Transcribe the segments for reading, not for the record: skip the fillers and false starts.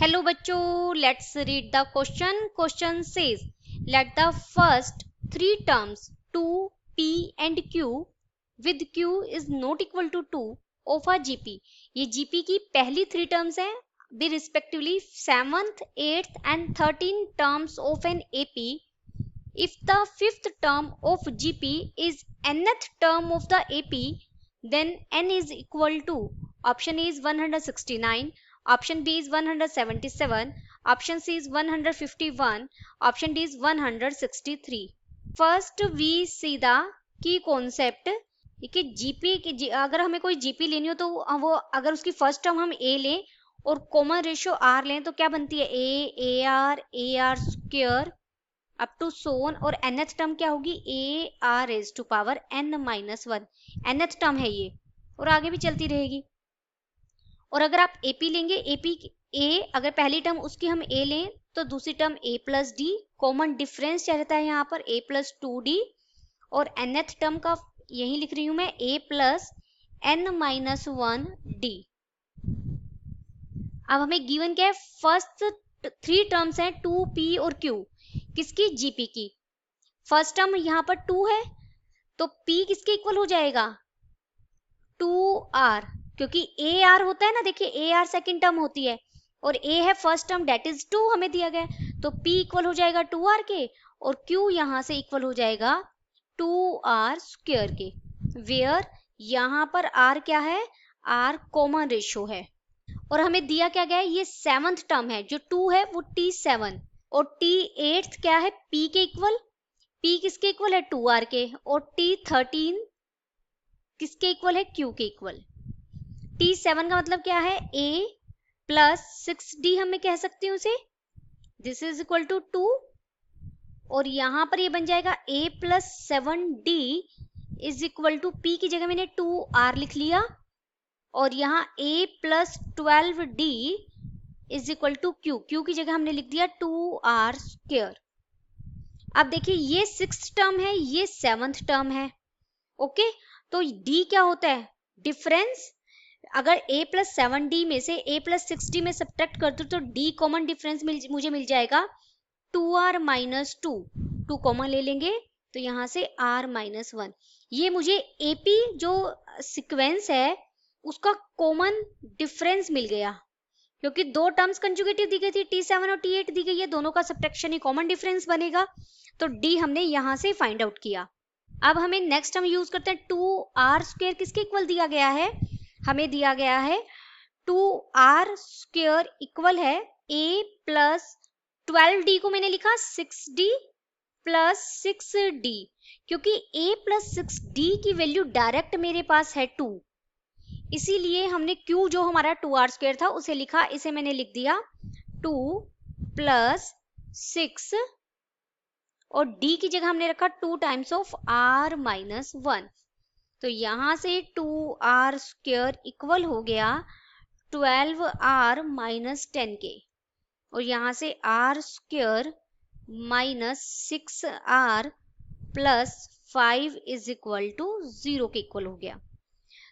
Hello बच्चों, let's read the question. Question says let the first three terms 2, p and q with q is not equal to 2 of a gp. ये gp की पहली three terms हैं, be respectively 7th, 8th and 13th terms of an ap. If the fifth term of gp is nth term of the ap, then n is equal to option A is 169, option B is 177, option C is 151, option D is 163. First we see the key concept कि GP की अगर हमें कोई GP लेनी हो तो वो अगर उसकी फर्स्ट टर्म हम ए लें और कॉमन रेशियो आर लें तो क्या बनती है a r square up to सोन, और nth टर्म क्या होगी a r raise to power n minus 1. nth term है ये और आगे भी चलती रहेगी. और अगर आप एपी लेंगे, एपी ए अगर पहली टर्म उसकी हम ए लें तो दूसरी टर्म ए प्लस डी, कॉमन डिफरेंस क्या रहता है यहाँ पर ए प्लस 2d, और nth टर्म का यही लिख रही हूं मैं ए प्लस n माइनस 1d. अब हमें गिवन क्या है, फर्स्ट थ्री टर्म्स हैं 2p और q. किसकी जीपी की. फर्स्ट टर्म यहाँ पर 2 है तो p किसके इक्वल हो जाएगा 2r, क्योंकि ए आर होता है ना, देखिए ए आर सेकेंड टर्म होती है और ए है फर्स्ट टर्म डेट इज 2 हमें दिया गया है, तो p इक्वल हो जाएगा 2r के और q यहाँ से इक्वल हो जाएगा 2r स्क्वायर के, वेयर यहाँ पर r क्या है, r कॉमन रेशियो है. और हमें दिया क्या गया है, ये 7th टर्म है, जो 2 है वो t7 और t8 क्या है p के इक्वल, p किसके इक्वल है 2r के, और t13 किसके इक्वल है q के इक्वल. t7 का मतलब क्या है a प्लस 6d, हमें कह सकते हैं उसे, दिस इज इक्वल टू 2, और यहां पर ये बन जाएगा a plus 7d is equal to p की जगह मैंने 2r लिख लिया, और यहाँ a plus 12d is equal to q की जगह हमने लिख दिया 2r स्क्वायर. अब देखिए ये 6th टर्म है, ये 7th टर्म है. ओके, तो d क्या होता है डिफरेंस. अगर a प्लस 7d में से a प्लस 6d में सब्ट्रैक्ट कर दूं तो d कॉमन डिफरेंस मुझे मिल जाएगा 2r माइनस 2 कॉमन ले लेंगे तो यहाँ से r माइनस 1. ये मुझे ap जो सीक्वेंस है उसका कॉमन डिफरेंस मिल गया, क्योंकि दो टर्म्स कंजुगेटिव दी गई थी, t7 और t8 दी गई है, दोनों का सब्ट्रैक्शन ही कॉमन डिफरेंस बनेगा, तो d हमने यहाँ से फाइंड आउट किया. अब हमें नेक्स्ट हम यूज करते हैं 2r स्क्वायर किसके इक्वल दिया गया है, हमें दिया गया है 2r स्क्वायर इक्वल है a प्लस 12d को मैंने लिखा 6d प्लस 6d, क्योंकि a प्लस 6d की वैल्यू डायरेक्ट मेरे पास है 2, इसीलिए हमने q जो हमारा 2r स्क्वायर था उसे लिखा, इसे मैंने लिख दिया 2 प्लस 6 और d की जगह हमने रखा 2 टाइम्स ऑफ r माइनस 1. तो यहां से 2r स्क्वायर इक्वल हो गया 12r माइनस 10 के, और यहां से r square minus 6r plus 5 is equal to 0 के इक्वल हो गया.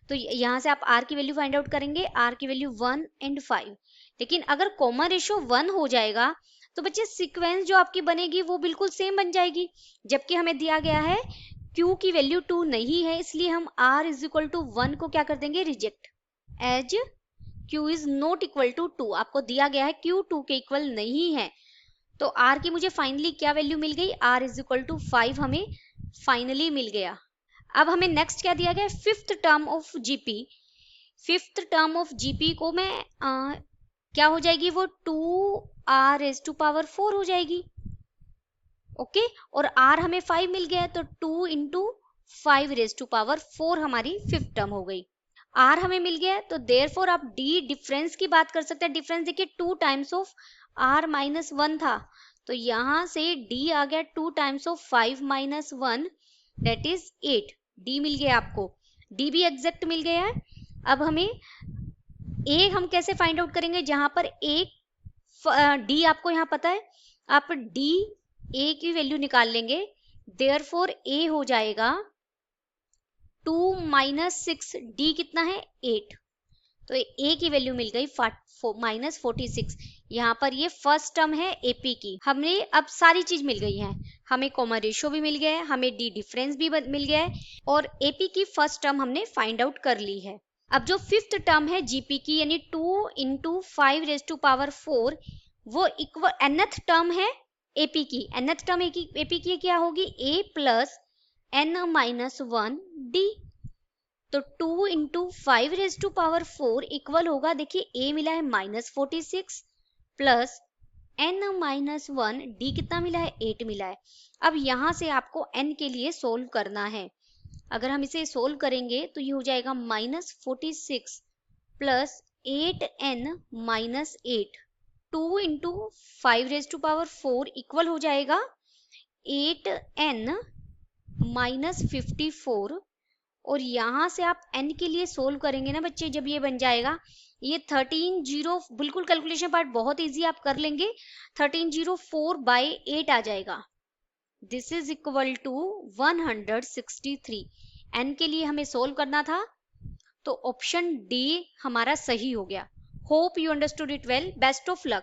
तो यहां से आप r की वैल्यू फाइंड आउट करेंगे, r की वैल्यू 1 और 5. लेकिन अगर कॉमन रेशियो 1 हो जाएगा तो बच्चे सीक्वेंस जो आपकी बनेगी वो बिल्कुल सेम बन जाएगी, जबकि हमें दिया गया है q की वैल्यू 2 नहीं है, इसलिए हम r इज इक्वल टू 1 को क्या कर देंगे reject, as q is not equal to 2. आपको दिया गया है q 2 के इक्वल नहीं है, तो r की मुझे फाइनली क्या वैल्यू मिल गई, r इज इक्वल टू 5 हमें फाइनली मिल गया. अब हमें नेक्स्ट क्या दिया गया, fifth term of GP. Fifth term of GP को मैं क्या हो जाएगी, वो 2r रेज टू पावर 4 हो जाएगी. ओके, और r हमें 5 मिल गया है तो 2 इंटू 5 रेज टू पावर 4 हमारी फिफ्थ टर्म हो गई. r हमें मिल गया है तो देयरफॉर आप d डिफरेंस की बात कर सकते हैं. डिफरेंस देखिए 2 टाइम्स ऑफ r माइनस 1 था, तो यहां से d आ गया 2 times of 5 minus 1 that is 8. d मिल गया आपको, d भी एग्जैक्ट मिल गया है. अब हमें a हम कैसे फाइंड आउट करेंगे, जहां पर d आपको यहाँ पता है, आप d a की वैल्यू निकाल लेंगे, देयरफॉर a हो जाएगा 2 माइनस 6, d कितना है 8, तो ए की वैल्यू मिल गई -46। यहाँ पर ये फर्स्ट टर्म है एपी की, हमें अब सारी चीज मिल गई है, हमें कॉमन रेशियो भी मिल गया है, हमें डी डिफरेंस भी मिल गया है और एपी की फर्स्ट टर्म हमने फाइंड आउट कर ली है। अब जो फिफ्थ टर्म है जीपी की यानी 2 × 5⁴, वो इक्वल nth टर्म है एपी की। nth टर्म एपी की क्या होगी, a प्लस n-1 d। तो 2 × 5⁴ इक्वल होगा, देखिए a मिला है -46 प्लस n-1 d कितना मिला है, 8 मिला है। अब यहां से आपको n के लिए सोल्व करना है। अगर हम इसे सोल्व करेंगे तो ये हो जाएगा -46 प्लस 8n-8, 2 × 5⁴ इक्वल हो जाएगा 8n-54। और यहाँ से आप n के लिए सोल्व करेंगे ना बच्चे, जब ये बन जाएगा, ये 13 बिल्कुल कैलकुलेशन पार्ट बहुत इजी आप कर लेंगे, 1304/8 आ जाएगा। This is equal to 163। n के लिए हमें सोल्व करना था, तो ऑप्शन डी हमारा सही हो गया। Hope you understood it well. Best of luck.